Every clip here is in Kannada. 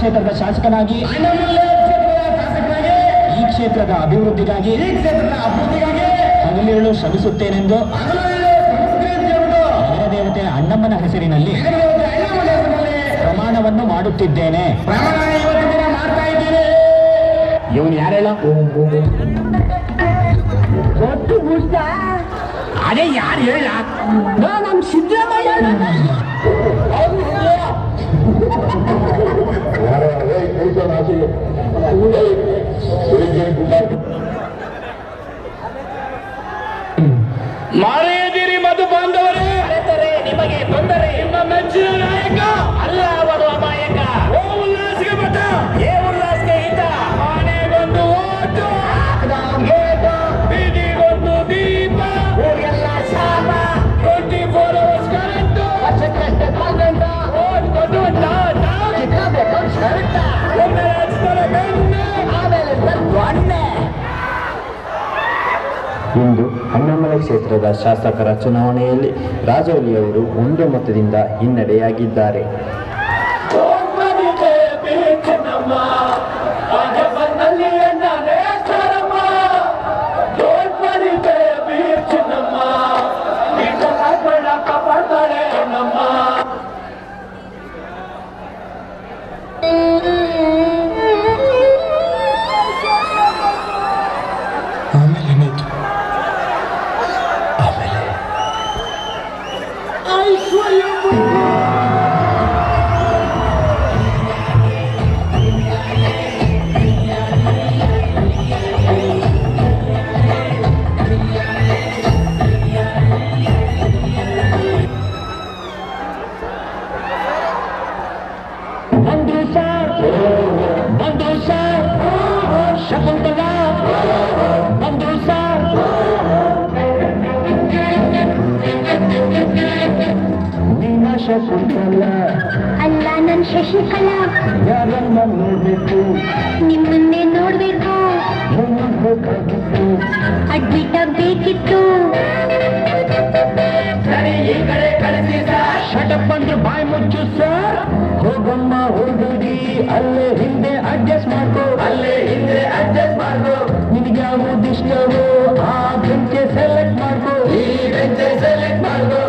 ಕ್ಷೇತ್ರದ ಶಾಸಕನಾಗಿ ಈ ಕ್ಷೇತ್ರದ ಅಭಿವೃದ್ಧಿಗಾಗಿ ಹಗಲಿರುಳು ಶ್ರಮಿಸುತ್ತೇನೆಂದು ದೇವತೆ ಅಣ್ಣಮ್ಮನ ಹೆಸರಿನಲ್ಲಿ ಪ್ರಮಾಣವನ್ನು ಮಾಡುತ್ತಿದ್ದೇನೆ. ಇವನು ಯಾರೇಳ ಅದೇ ಯಾರು ಹೇಳ ನಮ್ ಸಿದ್ದರಾಮಯ್ಯ. ಮರೆಯದಿರಿ ಮಧು ಬಾಂಧವರೇ, ನಿಮಗೆ ತೊಂದರೆ. ನಿಮ್ಮ ಮೆಚ್ಚಿನ ನಾಯಕ ಅಲ್ಲ, ಅವರು ಅಮಾಯಕ. ಓ ಉಲ್ಲಾಸಿಗೆ ಮಠ, ಏ ಉಲ್ಲಾಸಕ್ಕೆ ಹಿತ. ಮನೆಗೊಂದು ಓಟು, ಬೀದಿಗೊಂದು ದೀಪ, ಊರಿಗೆಲ್ಲ ಶಾಪ. 24 hours ಕರೆಂಟು, ವರ್ಷಕ್ಕಷ್ಟೇ ಕಾಲ್ಗಂಟ. ಓಟ್ ಕೊಡುವಂತ ಸಿಕ್ಕಬೇಕು ಶರ್ಟ. ಒಮ್ಮೆ ರಾಜಸ್ಥಾನ ಬೆಣ್ಣೆ, ಆಮೇಲೆ ತಂದು ಅಣ್ಣೆ. ಇಂದು ಅಣ್ಣಾಮಲೈ ಕ್ಷೇತ್ರದ ಶಾಸಕರ ಚುನಾವಣೆಯಲ್ಲಿ ರಾಜೌಲಿಯವರು 1 ಮತದಿಂದ ಹಿನ್ನಡೆಯಾಗಿದ್ದಾರೆ. ಅಲ್ಲ, ನನ್ ಶಶಿಕಲಾ, ನಿಮ್ಮನ್ನೇ ನೋಡ್ಬೇಕು, ಅಡ್ಮಿಟ್ ಆಗ್ಬೇಕಿತ್ತು. ಸರಿ, ಈ ಕಡೆ ಕಳಿಸಿ ಸರ್. ಶಟಪ್ ಅಂದ್ರೆ ಬಾಯಿ ಮುಚ್ಚು ಸರ್. ಹೋಗಮ್ಮ ಹೋಗುಡಿ, ಅಲ್ಲೇ ಹಿಂದೆ ಅಡ್ಜಸ್ಟ್ ಮಾಡ್ಕೋ, ಅಲ್ಲೇ ಹಿಂದೆ ಅಡ್ಜಸ್ಟ್ ಮಾಡ್ಕೋ. ನಿನಗೆ ಯಾವುದು ಇಷ್ಟವೋ ಆ ಬೆಂಚೆ ಸೆಲೆಕ್ಟ್ ಮಾಡ್ಕೋ, ಈ ಬೆಂಚೆ ಸೆಲೆಕ್ಟ್ ಮಾಡ್ಕೋ.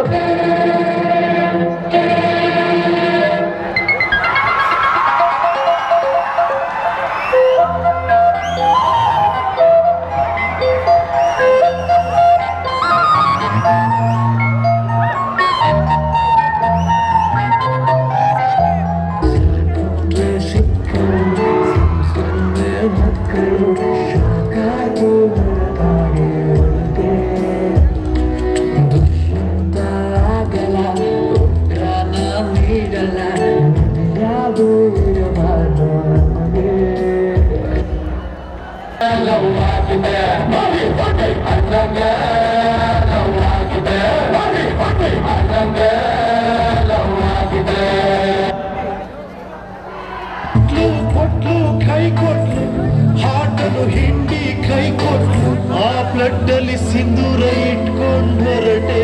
ಕೈ ಕೊಟ್ಲು, ಹಾಟಲು ಹಿಂಡಿ ಕೈ ಕೊಟ್ಲು, ಆ ಪ್ಲಡ್ಡಲ್ಲಿ ಸಿಂಧೂರ ಇಟ್ಕೊಂಡು ಹೊರಟೆ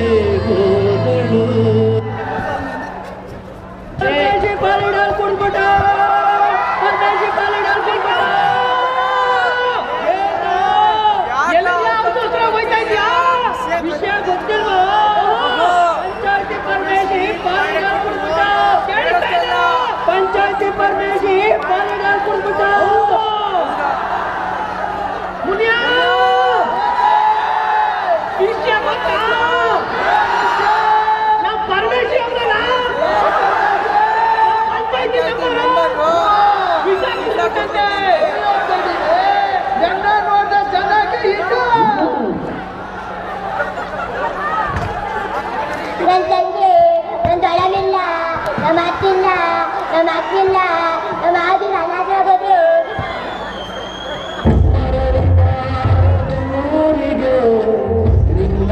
ಹೋದಳು. ಪಂಚಾಯತಿ ಪರಮೇಶಿ ಪಾಲಗಾರ್ ಕೊಡ್ಬಿಟ್ಟ. ವಿಷಯ ಗೊತ್ತಾ? ನಮ್ಮ ಪರಮೇಶಿ ಅವರಲ್ಲ, ಪಂಚಾಯತಿ ಮೆಂಬರು ವಿಷಯ ಗೊತ್ತಂತೆ. ಜನ ನೋಡಿದ ಜನಕ್ಕೆ ಇಟ್ಟು ನನ್ನ ತಂದೆ ನನ್ನ ದೊಡನಿಲ್ಲ, ನಮ್ಮ ಅತ್ತಿಲ್ಲ, ನಮ್ಮ ಅಕ್ಕಿಲ್ಲ, ನಮ್ಮ ಆದಿನ ಅನಾಥರಾಗೋದು. ಊರಿಗೆ ನಿನ್ನ